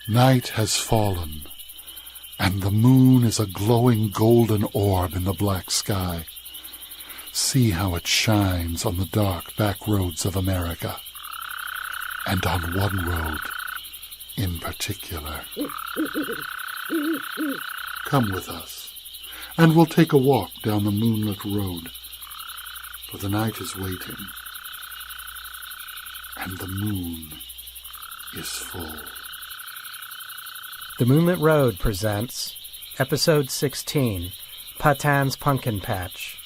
Night has fallen, and the moon is a glowing golden orb in the black sky. See how it shines on the dark back roads of America, and on one road in particular. Come with us, and we'll take a walk down the moonlit road, for the night is waiting, and the moon is full. The Moonlit Road presents Episode 16, PATIN'S Pumpkin Patch,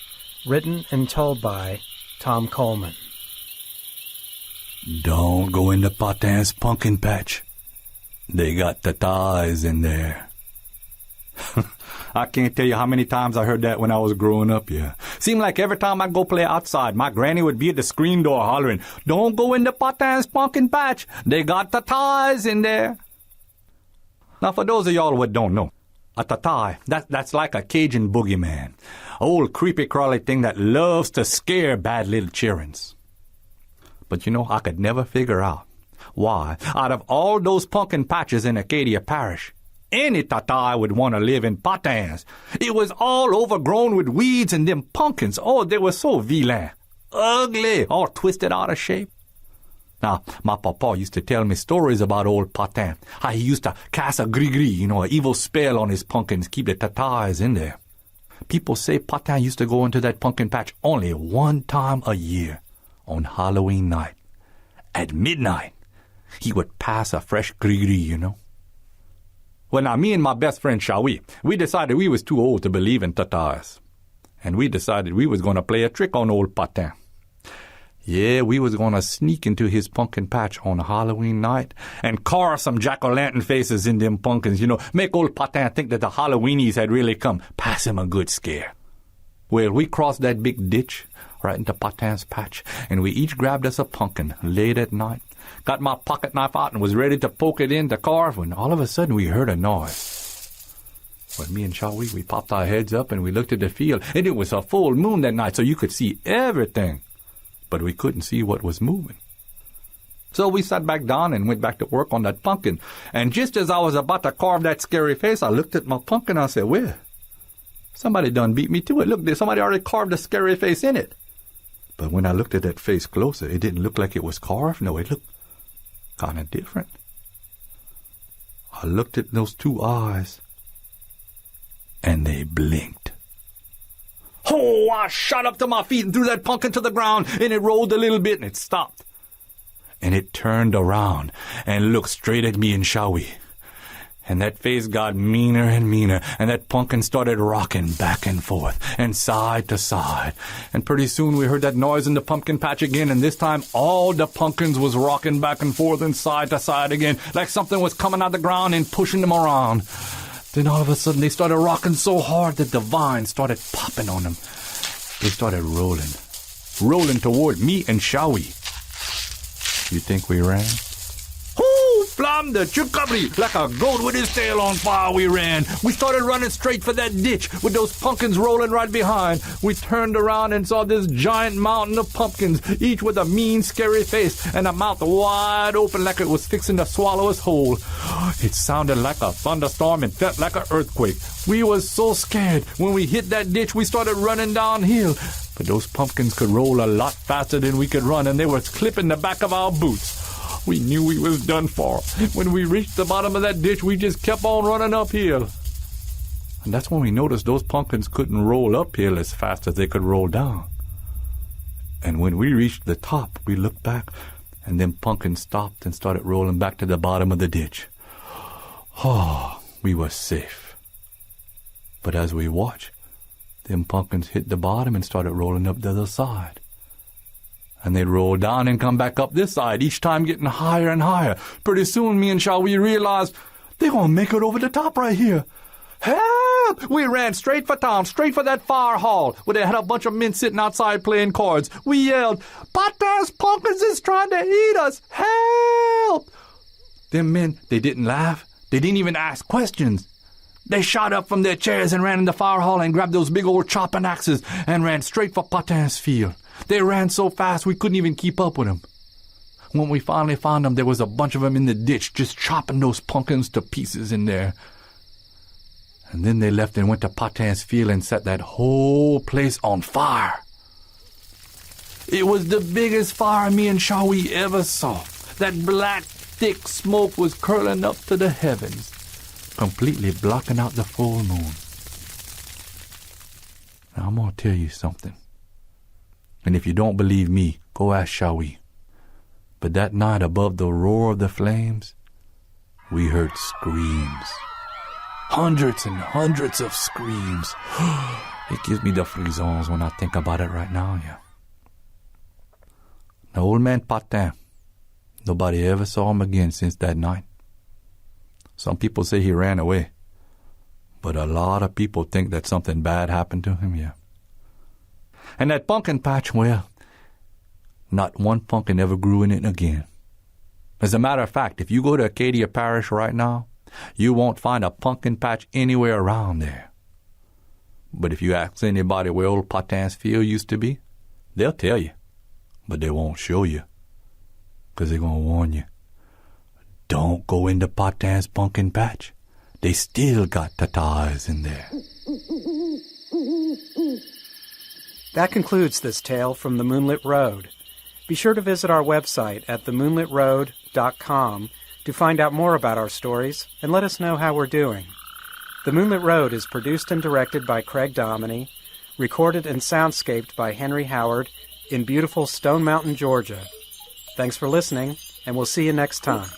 written and told by Tom Coleman. Don't go into PATIN'S pumpkin patch. They got TATIES in there. I can't tell you how many times I heard that when I was growing up here. Seemed like every time I go play outside, my granny would be at the screen door hollering, "Don't go into PATIN'S pumpkin patch. They got TATIES in there." Now, for those of y'all who don't know, a tatie, that's like a Cajun boogyman, an old creepy-crawly thing that loves to scare bad little childrens. But you know, I could never figure out why, out of all those pumpkin patches in Acadia Parish, any tatie would want to live in PATIN'S. It was all overgrown with weeds, and them pumpkins, oh, they were so vilain, ugly, all twisted out of shape. Now, my papa used to tell me stories about old Patin, how he used to cast a gris, an evil spell on his pumpkins, keep the TATIES in there. People say Patin used to go into that pumpkin patch only one time a year, on Halloween night. At midnight, he would pass a fresh gris. Well, now, me and my best friend Shawi, we decided we was too old to believe in TATIES. And we decided we was going to play a trick on old Patin. Yeah, we was going to sneak into his pumpkin patch on Halloween night and carve some jack-o'-lantern faces in them pumpkins, make old Patin think that the Halloweenies had really come, pass him a good scare. Well, we crossed that big ditch right into Patin's patch, and we each grabbed us a pumpkin late at night, got my pocket knife out and was ready to poke it in to carve when all of a sudden we heard a noise. Well, me and Shawi, we popped our heads up and we looked at the field, and it was a full moon that night, so you could see everything. But we couldn't see what was moving. So we sat back down and went back to work on that pumpkin. And just as I was about to carve that scary face, I looked at my pumpkin and I said, well, somebody done beat me to it. Look, somebody already carved a scary face in it. But when I looked at that face closer, it didn't look like it was carved. No, it looked kind of different. I looked at those two eyes, and they blinked. Oh, I shot up to my feet and threw that pumpkin to the ground, and it rolled a little bit, and it stopped. And it turned around and looked straight at me and Shawi. And that face got meaner and meaner, and that pumpkin started rocking back and forth and side to side. And pretty soon we heard that noise in the pumpkin patch again, and this time all the pumpkins was rocking back and forth and side to side again, like something was coming out of the ground and pushing them around. Then all of a sudden they started rocking so hard that the vines started popping on them. They started rolling toward me and Shawi. You think we ran? Whoo! Flam the chukabri! Like a goat with his tail on fire we ran. We started running straight for that ditch with those pumpkins rolling right behind. We turned around and saw this giant mountain of pumpkins, each with a mean, scary face and a mouth wide open like it was fixing to swallow us whole. It sounded like a thunderstorm and felt like an earthquake. We was so scared. When we hit that ditch, we started running downhill. But those pumpkins could roll a lot faster than we could run, and they were clipping the back of our boots. We knew we was done for. When we reached the bottom of that ditch, we just kept on running uphill. And that's when we noticed those pumpkins couldn't roll uphill as fast as they could roll down. And when we reached the top, we looked back, and them pumpkins stopped and started rolling back to the bottom of the ditch. Oh, we were safe. But as we watched, them pumpkins hit the bottom and started rolling up the other side. And they'd roll down and come back up this side, each time getting higher and higher. Pretty soon, me and Shawi realized they're going to make it over the top right here. Help! We ran straight for town, straight for that fire hall, where they had a bunch of men sitting outside playing cards. We yelled, "PATIN'S pumpkins is trying to eat us! Help!" Them men, they didn't laugh. They didn't even ask questions. They shot up from their chairs and ran in the fire hall and grabbed those big old chopping axes and ran straight for PATIN'S field. They ran so fast we couldn't even keep up with them. When we finally found them, there was a bunch of them in the ditch just chopping those pumpkins to pieces in there. And then they left and went to PATIN'S field and set that whole place on fire. It was the biggest fire me and Shawi ever saw. That black, thick smoke was curling up to the heavens, completely blocking out the full moon. Now, I'm going to tell you something. And if you don't believe me, go ask Shawi. But that night, above the roar of the flames, we heard screams. Hundreds and hundreds of screams. It gives me the frissons when I think about it right now, yeah. The old man Patin, nobody ever saw him again since that night. Some people say he ran away, but a lot of people think that something bad happened to him, yeah. And that pumpkin patch, well, not one pumpkin ever grew in it again. As a matter of fact, if you go to Acadia Parish right now, you won't find a pumpkin patch anywhere around there. But if you ask anybody where old PATIN'S field used to be, they'll tell you. But they won't show you, because they're going to warn you. Don't go into PATIN'S pumpkin patch. They still got TATIES in there. That concludes this tale from the Moonlit Road. Be sure to visit our website at themoonlitroad.com to find out more about our stories and let us know how we're doing. The Moonlit Road is produced and directed by Craig Dominy, recorded and soundscaped by Henry Howard in beautiful Stone Mountain, Georgia. Thanks for listening, and we'll see you next time.